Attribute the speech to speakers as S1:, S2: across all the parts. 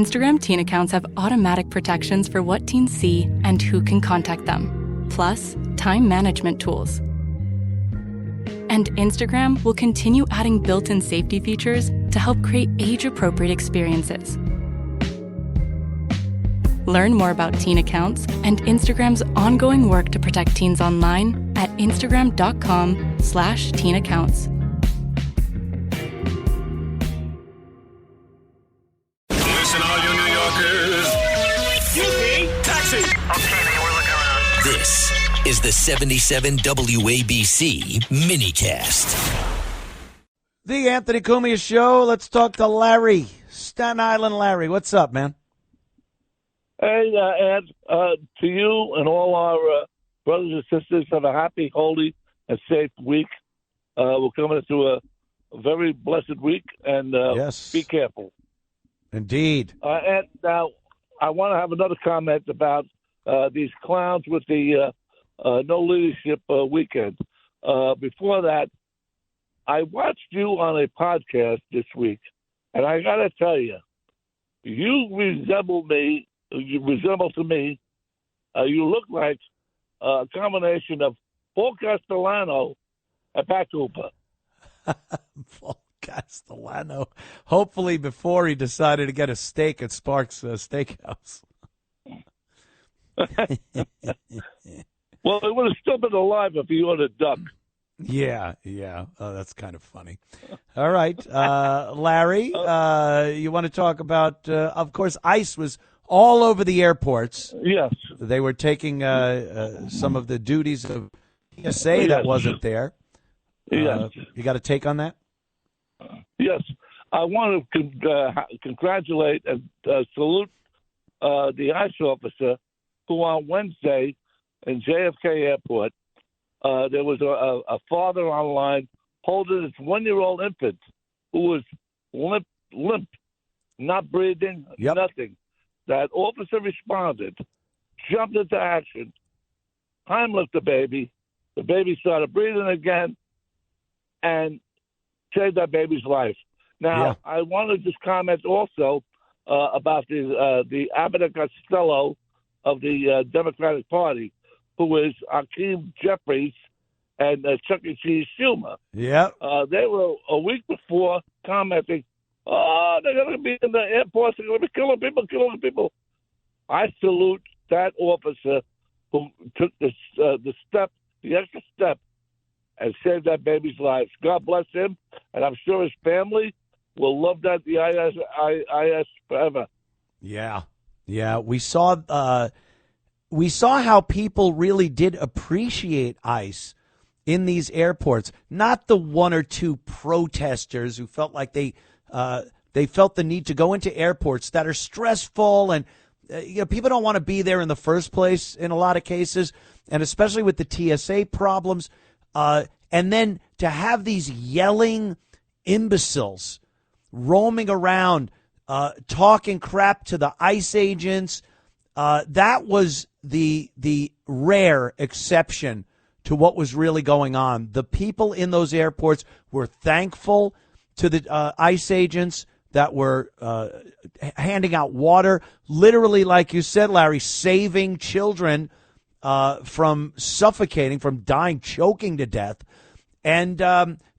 S1: Instagram teen accounts have automatic protections for what teens see and who can contact them, plus time management tools. And Instagram will continue adding built-in safety features to help create age-appropriate experiences. Learn more about teen accounts and Instagram's ongoing work to protect teens online at instagram.com/teenaccounts.
S2: Listen, all you New Yorkers. Excuse me, taxi.
S3: Okay, man, we're looking around.
S4: This is the 77 WABC minicast.
S5: The Anthony Cumia Show. Let's talk to Larry. Staten Island Larry. What's up, man?
S6: Hey, Ed, to you and all our brothers and sisters, have a happy, holy, and safe week. We're coming into a very blessed week, and
S5: Yes.
S6: Be careful.
S5: Indeed.
S6: And now, I want to have another comment about these clowns with the no leadership weekend. Before that, I watched you on a podcast this week, and I got to tell you, you resemble me. You resemble to me. You look like a combination of Paul Castellano and Pat Cooper.
S5: Paul Castellano. Hopefully before he decided to get a steak at Sparks Steakhouse.
S6: Well, it would have still been alive if he would have ducked.
S5: Yeah. Oh, that's kind of funny. All right. Larry, you want to talk about, of course, ICE was all over the airports.
S6: Yes.
S5: They were taking some of the duties of TSA that wasn't there.
S6: Yes.
S5: You got a take on that?
S6: Yes. I want to congratulate and salute the ICE officer who on Wednesday in JFK Airport, there was a father online holding his 1-year-old infant who was limp, not breathing, nothing. That officer responded, jumped into action, Heimlich the baby started breathing again, and saved that baby's life. Now, I want to just comment also about the Abbott and Costello of the Democratic Party, who is Hakeem Jeffries and Chuck E. Cheese Schumer.
S5: Yeah.
S6: They were a week before commenting, oh, they're going to be in the airports. They're going to be killing people. I salute that officer who took the extra step, and saved that baby's life. God bless him, and I'm sure his family will love that the IS forever.
S5: Yeah. We saw how people really did appreciate ICE in these airports. Not the one or two protesters who felt like they felt the need to go into airports that are stressful, and people don't want to be there in the first place in a lot of cases, and especially with the TSA problems. And then to have these yelling imbeciles roaming around, talking crap to the ICE agents, that was the rare exception to what was really going on. The people in those airports were thankful to the ICE agents that were handing out water, literally, like you said, Larry, saving children from suffocating, from dying, choking to death, and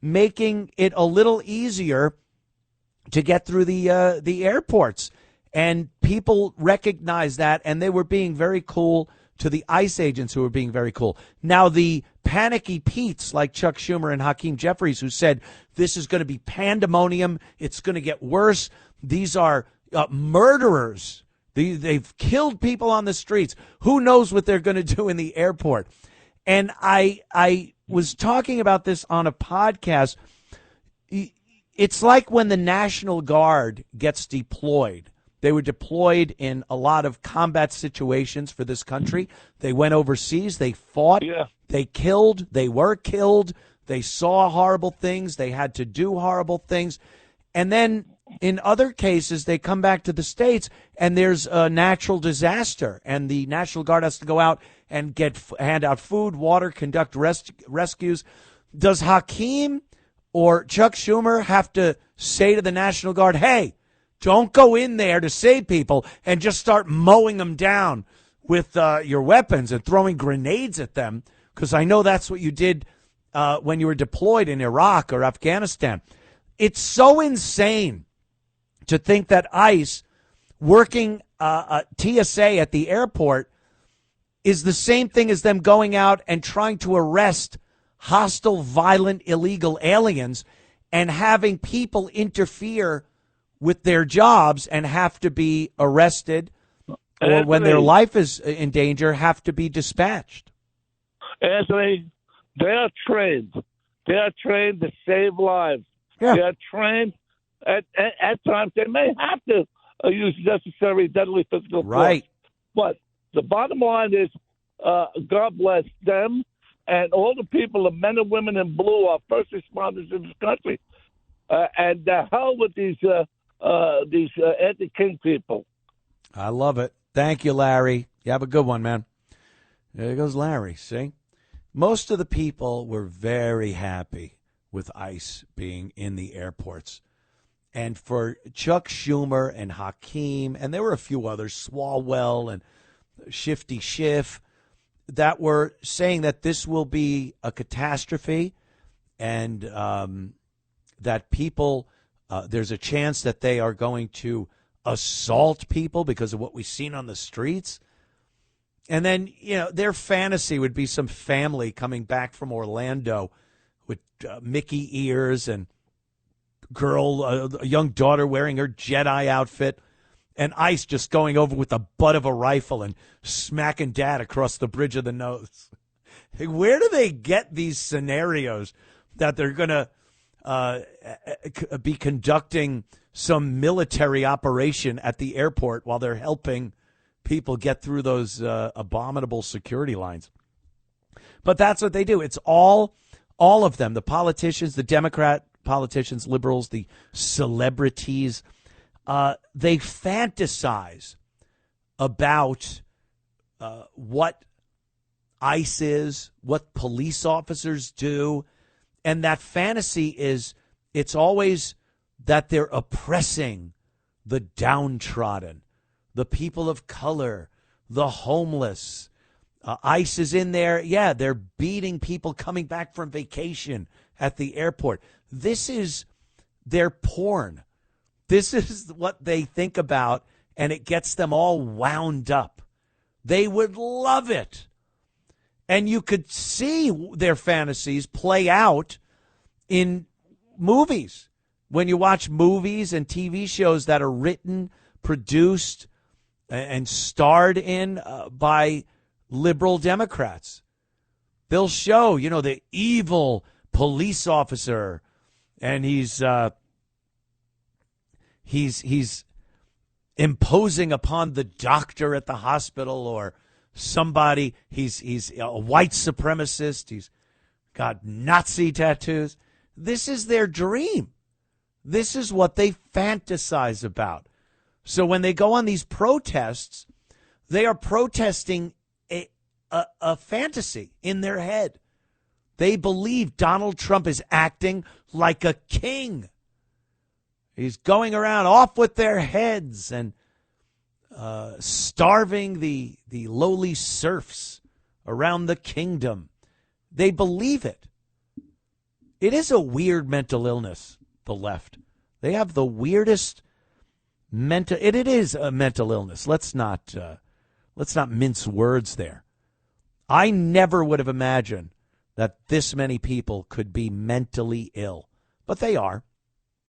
S5: making it a little easier to get through the airports. And people recognized that, and they were being very cool to the ICE agents who were being very cool. Now, the panicky Pete's like Chuck Schumer and Hakeem Jeffries, who said this is going to be pandemonium, it's going to get worse, these are murderers. They've killed people on the streets. Who knows what they're going to do in the airport? And I was talking about this on a podcast. It's like when the National Guard gets deployed. They were deployed in a lot of combat situations for this country. They went overseas. They fought. Yeah. They killed. They were killed. They saw horrible things. They had to do horrible things. And then in other cases, they come back to the States and there's a natural disaster. And the National Guard has to go out and hand out food, water, conduct rescues. Does Hakeem or Chuck Schumer have to say to the National Guard, hey, Don't go in there to save people and just start mowing them down with your weapons and throwing grenades at them, because I know that's what you did when you were deployed in Iraq or Afghanistan. It's so insane to think that ICE working TSA at the airport is the same thing as them going out and trying to arrest hostile, violent, illegal aliens and having people interfere with their jobs and have to be arrested, or when their life is in danger, have to be dispatched.
S6: Anthony, they are trained. They are trained to save lives.
S5: Yeah.
S6: They are trained. At times, they may have to use necessary deadly physical force.
S5: Right.
S6: But the bottom line is, God bless them and all the people, the men and women in blue, are first responders in this country. And the hell with these anti-King people.
S5: I love it. Thank you, Larry. You have a good one, man. There goes Larry, see? Most of the people were very happy with ICE being in the airports. And for Chuck Schumer and Hakeem, and there were a few others, Swalwell and Shifty Schiff, that were saying that this will be a catastrophe and that people, there's a chance that they are going to assault people because of what we've seen on the streets. And then, their fantasy would be some family coming back from Orlando with Mickey ears and a young daughter wearing her Jedi outfit, and ICE just going over with the butt of a rifle and smacking dad across the bridge of the nose. Where do they get these scenarios that they're going to be conducting some military operation at the airport while they're helping people get through those abominable security lines? But that's what they do. It's all of them, the politicians, the Democrat politicians, liberals, the celebrities. They fantasize about what ICE is, what police officers do. And that fantasy is, it's always that they're oppressing the downtrodden, the people of color, the homeless. ICE is in there. Yeah, they're beating people coming back from vacation at the airport. This is their porn. This is what they think about, and it gets them all wound up. They would love it. And you could see their fantasies play out in movies. When you watch movies and TV shows that are written, produced, and starred in by liberal Democrats, they'll show, the evil police officer, and he's imposing upon the doctor at the hospital or somebody. He's a white supremacist. He's got Nazi tattoos. This is their dream. This is what they fantasize about. So when they go on these protests, they are protesting a fantasy in their head. They believe Donald Trump is acting like a king. He's going around off with their heads and starving the lowly serfs around the kingdom. They believe it. It is a weird mental illness, the left. They have the weirdest mental. It is a mental illness. Let's not mince words there. I never would have imagined that this many people could be mentally ill, but they are.